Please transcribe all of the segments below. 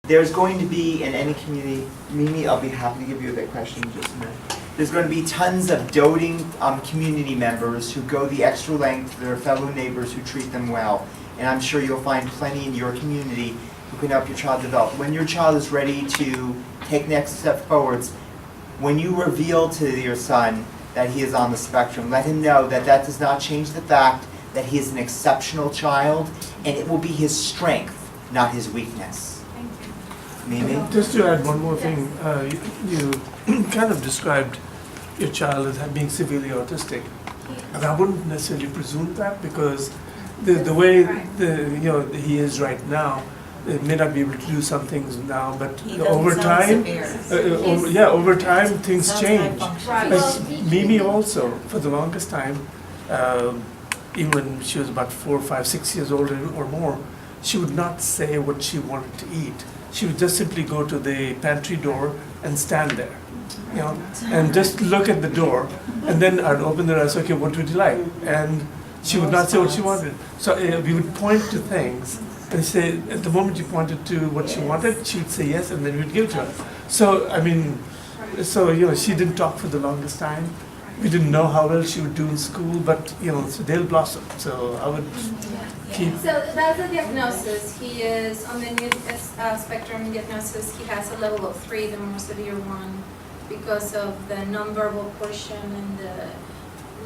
There's going to be in any community, Mimi, I'll be happy to give you that question in just a minute. There's going to be tons of doting community members who go the extra length for their fellow neighbors who treat them well. And I'm sure you'll find plenty in your community who can help your child develop. When your child is ready to take next step forwards, when you reveal to your son that he is on the spectrum, let him know that that does not change the fact that he is an exceptional child, and it will be his strength, not his weakness. Mimi? Just to add one more thing, you kind of described your child as being severely autistic, and I wouldn't necessarily presume that because the way he is right now, it may not be able to do some things now, but over time, over time things change. Like Mimi also, for the longest time, even when she was about 4, 5, 6 years old or more, she would not say what she wanted to eat. She would just simply go to the pantry door and stand there, and just look at the door, and then I'd open the door and say, okay, what would you like? And she would not say what she wanted. So we would point to things and say, at the moment you pointed to what she wanted, she would say yes, and then we'd give it to her. So, she didn't talk for the longest time. We didn't know how well she would do in school, but, so they'll blossom. So I would keep... So that's the diagnosis. He is on the new spectrum diagnosis. He has a level of 3, the more severe one, because of the nonverbal portion and the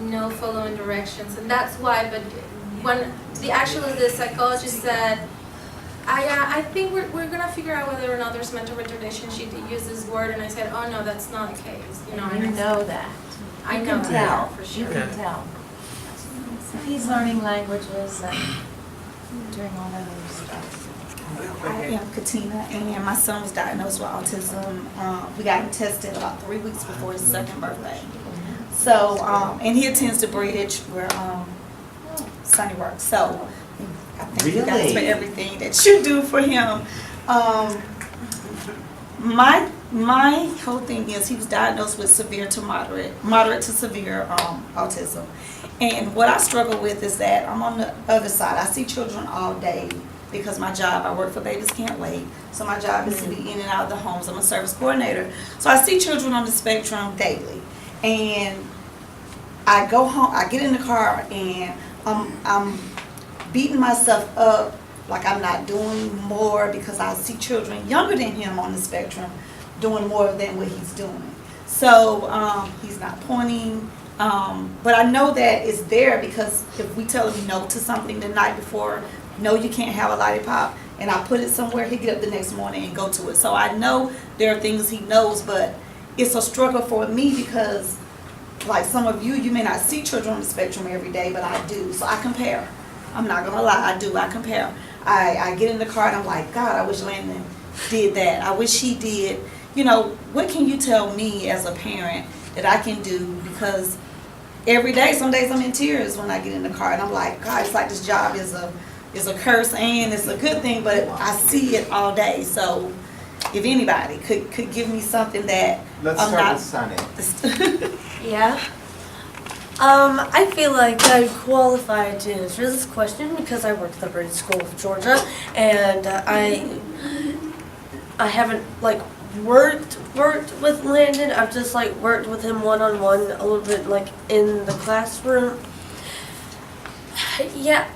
no following directions. And that's why, but when the psychologist said, I think we're going to figure out whether or not there's mental retardation. She used this word, and I said, oh no, that's not the case. You know that. I You know can that tell. for sure. You can tell. He's learning languages and doing all that other stuff. I am Katina, and my son was diagnosed with autism. We got him tested about 3 weeks before his second birthday. So, and he attends the bridge where Sonny works. So, I thank you guys for everything that you do for him. My whole thing is he was diagnosed with severe to moderate to severe autism. And what I struggle with is that I'm on the other side. I see children all day because my job, I work for Babies Can't Wait. So my job is to be in and out of the homes. I'm a service coordinator. So I see children on the spectrum daily. And I go home, I get in the car, and I'm beating myself up like I'm not doing more because I see children younger than him on the spectrum doing more than what he's doing. So he's not pointing, but I know that it's there because if we tell him no to something the night before, no, you can't have a lollipop, and I put it somewhere, he'll get up the next morning and go to it. So I know there are things he knows, but it's a struggle for me because like some of you may not see children on the spectrum every day, but I do. So I compare. I'm not gonna lie, I do. I compare. I get in the car and I'm like, God, I wish Landon did that. I wish he did. What can you tell me as a parent that I can do? Because every day, some days I'm in tears when I get in the car and I'm like, God, it's like this job is a curse and it's a good thing, but I see it all day. So if anybody could give me something that Let's start with Sunny. Yeah. I feel like I'm qualified to answer this question because I work at the British School of Georgia, and I haven't worked with Landon. I've just worked with him one-on-one a little bit in the classroom. Yeah.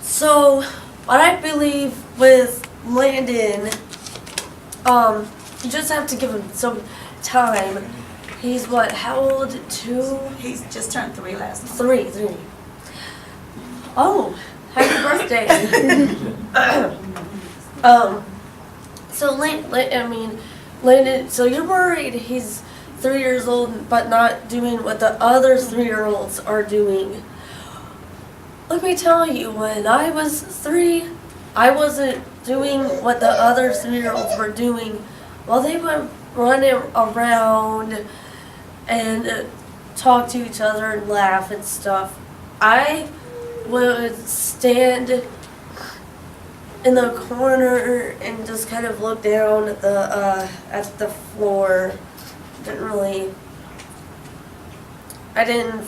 So what I believe with Landon, you just have to give him some time. He's what, how old? 2? He's just turned 3 last month. 3. Oh, happy birthday. So Landon, so you're worried he's 3 years old but not doing what the other 3-year-olds are doing. Let me tell you, when I was 3, I wasn't doing what the other 3-year-olds were doing while they were running around and talk to each other and laugh and stuff. I would stand in the corner and just kind of look down at the floor. I didn't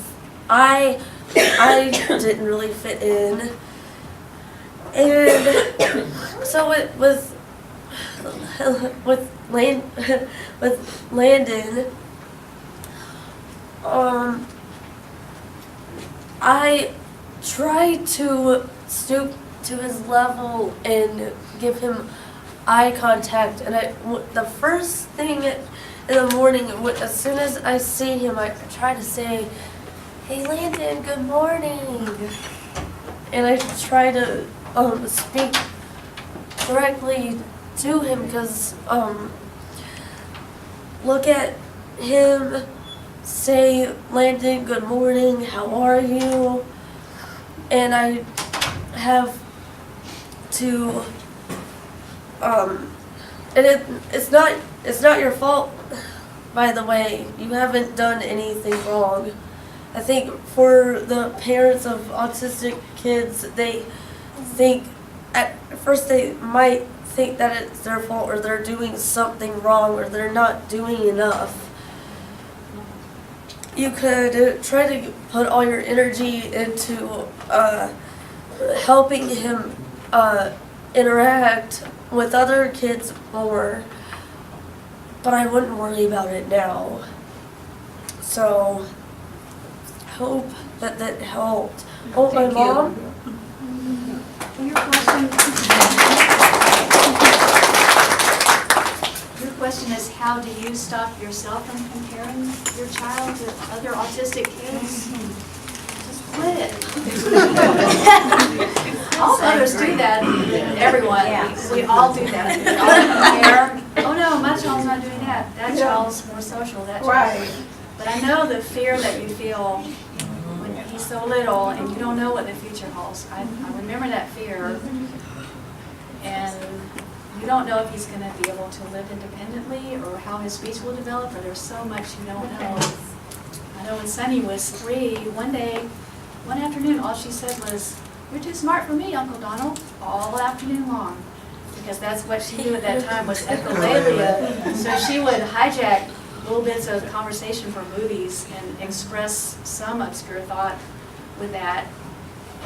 really fit in. And so with Landon, I try to stoop to his level and give him eye contact. And the first thing in the morning, as soon as I see him, I try to say, "Hey Landon, good morning." And I try to speak directly to him, because look at him, say, "Landon, good morning, how are you?" And I have to and it's not your fault, by the way. You haven't done anything wrong. I think for the parents of autistic kids, they think at first they might think that it's their fault, or they're doing something wrong, or they're not doing enough. You could try to put all your energy into helping him interact with other kids more, but I wouldn't worry about it now. So, hope that helped. Oh, my mom? Your question is, how do you stop yourself from comparing your child to other autistic kids? Just quit it. All mothers do that, everyone. We all do that. We all compare. Oh no, my child's not doing that. That child's more social, that child. Right. But I know the fear that you feel when he's so little and you don't know what the future holds. I remember that fear. And you don't know if he's going to be able to live independently, or how his speech will develop, or there's so much you don't know. I know when Sunny was 3, one afternoon, all she said was, "You're too smart for me, Uncle Donald," all afternoon long. Because that's what she knew at that time was echolalia. So she would hijack little bits of conversation from movies and express some obscure thought with that.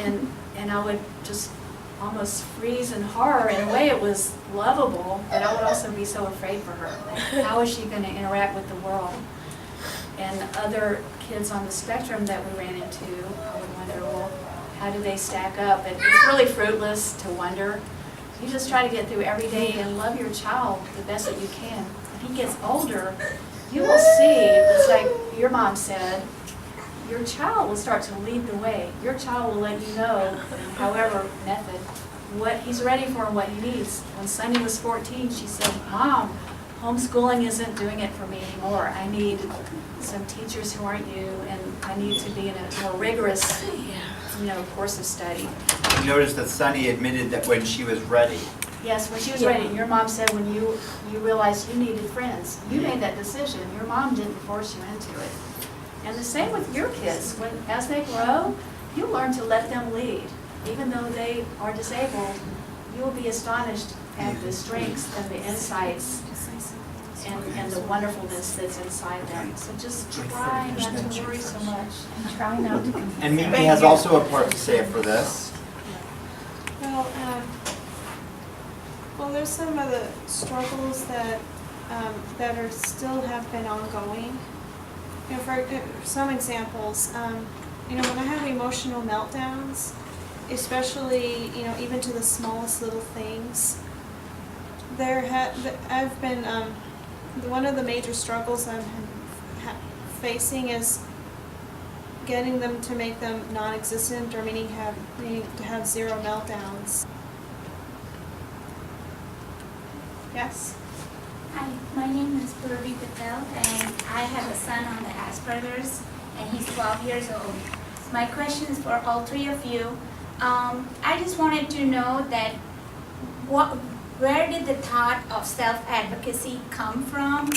And I would just almost freeze in horror. In a way, it was lovable, but I would also be so afraid for her. Like, how is she going to interact with the world? And other kids on the spectrum that we ran into, I would wonder, well, how do they stack up? And it's really fruitless to wonder. You just try to get through every day and love your child the best that you can. When he gets older, you will see, it's like your mom said, your child will start to lead the way. Your child will let you know, however method, what he's ready for and what he needs. When Sunny was 14, she said, "Mom, homeschooling isn't doing it for me anymore. I need some teachers who aren't you, and I need to be in a more rigorous, course of study." You noticed that Sunny admitted that when she was ready. Yes, when she was ready. And your mom said when you realized you needed friends, you made that decision. Your mom didn't force you into it. And the same with your kids. As they grow, you learn to let them lead. Even though they are disabled, you will be astonished at the strengths and the insights and the wonderfulness that's inside them. So just try not to worry so much. And try not to compare. And Mimi has also a part to say for this. Well, there's some of the struggles that are still have been ongoing. For some examples, when I have emotional meltdowns, especially even to the smallest little things, I've been one of the major struggles I'm facing is getting them to make them non-existent, or meaning to have 0 meltdowns. Yes? Hi, my name is Purvi Patel, and I have a son on the Asperger's, and he's 12 years old. My question is for all 3 of you. I just wanted to know that where did the thought of self-advocacy come from?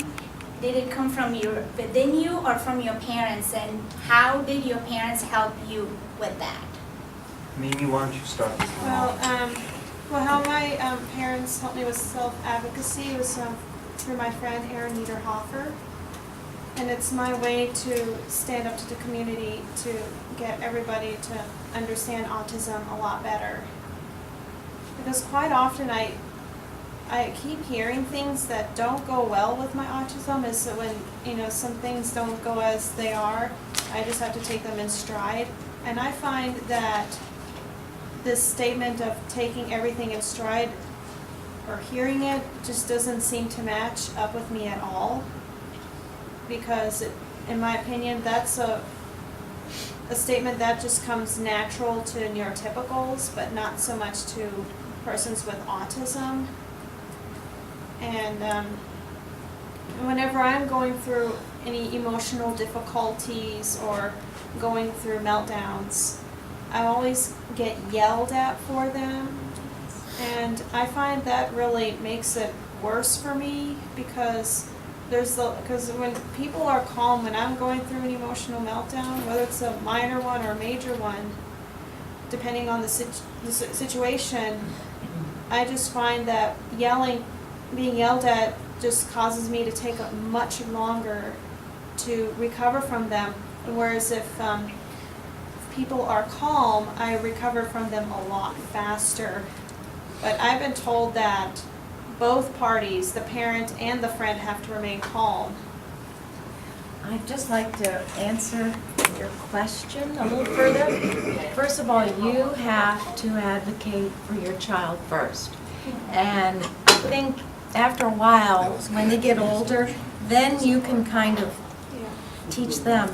Did it come from within you or from your parents, and how did your parents help you with that? Mimi, why don't you start this one off? Well, how my parents helped me with self-advocacy was through my friend Erin Niederhofer. And it's my way to stand up to the community to get everybody to understand autism a lot better. Because quite often I keep hearing things that don't go well with my autism, is that when, you know, some things don't go as they are, I just have to take them in stride. And I find that this statement of taking everything in stride or hearing it just doesn't seem to match up with me at all. Because in my opinion, that's a statement that just comes natural to neurotypicals, but not so much to persons with autism. And whenever I'm going through any emotional difficulties or going through meltdowns, I always get yelled at for them. And I find that really makes it worse for me, because because when people are calm, when I'm going through an emotional meltdown, whether it's a minor one or a major one, depending on the situation, I just find that being yelled at just causes me to take much longer to recover from them. Whereas if people are calm, I recover from them a lot faster. But I've been told that both parties, the parent and the friend, have to remain calm. I'd just like to answer your question a little further. First of all, you have to advocate for your child first. And I think after a while, when they get older, then you can kind of teach them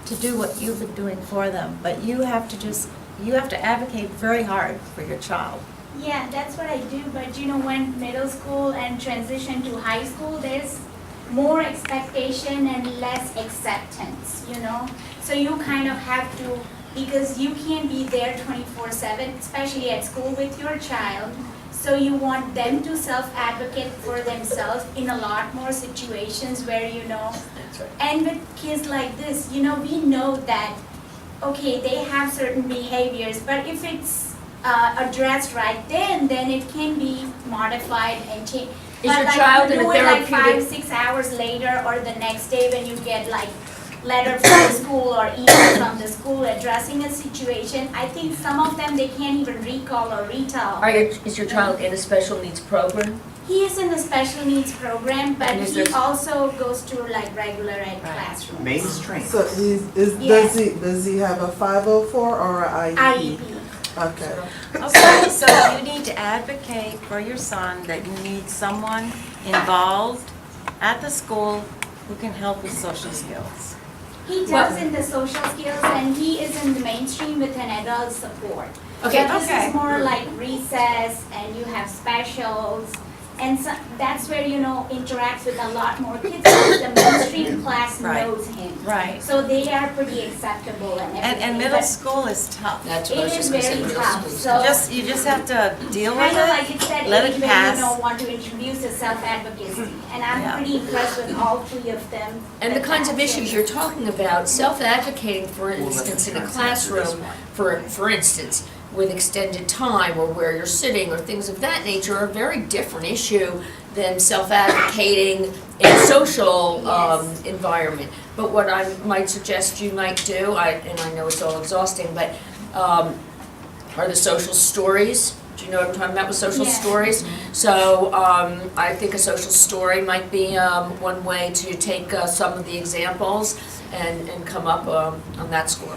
to do what you've been doing for them. But you have to advocate very hard for your child. Yeah, that's what I do, but you know, when middle school and transition to high school, there's more expectation and less acceptance, you know? So you kind of have to, because you can't be there 24/7, especially at school with your child. So you want them to self-advocate for themselves in a lot more situations where, you know, and with kids like this, you know, we know that, okay, they have certain behaviors, but if it's addressed right then it can be modified and changed. Is your child in a do it like therapeutic? 5-6 hours later, or the next day when you get like letter from the school or email from the school addressing a situation, I think some of them they can't even recall or retell. Is your child in a special needs program? He is in the special needs program, but And is he there- also goes to like regular ed classrooms. Mainstream. So does he have a 504 or an IEP? IEP. Okay. Okay, so you need to advocate for your son that you need someone involved at the school who can help with social skills. He does in the social skills, and he is in the mainstream with an adult support. Okay. But this Okay. is more like recess, and you have specials, and so that's where, you know, interacts with a lot more kids, because the mainstream class Right. knows him. Right. So they are pretty acceptable and everything. And middle but school is tough. That's what I was it is just gonna say, very middle tough, school. so. You just have to deal with Kind of like it, it's that let age it where pass. you don't want to introduce a self-advocacy, and I'm Yeah. pretty impressed with all three of them. And the kinds of issues you're talking about, self-advocating, for instance, in a classroom, for instance, with extended time or where you're sitting or things of that nature, are a very different issue than self-advocating in a social Yes. environment. But what I might suggest you might do, and I know it's all exhausting, but are the social stories. Do you know what I'm talking about with social Yeah. stories? So I think a social story might be one way to take some of the examples and come up on that score.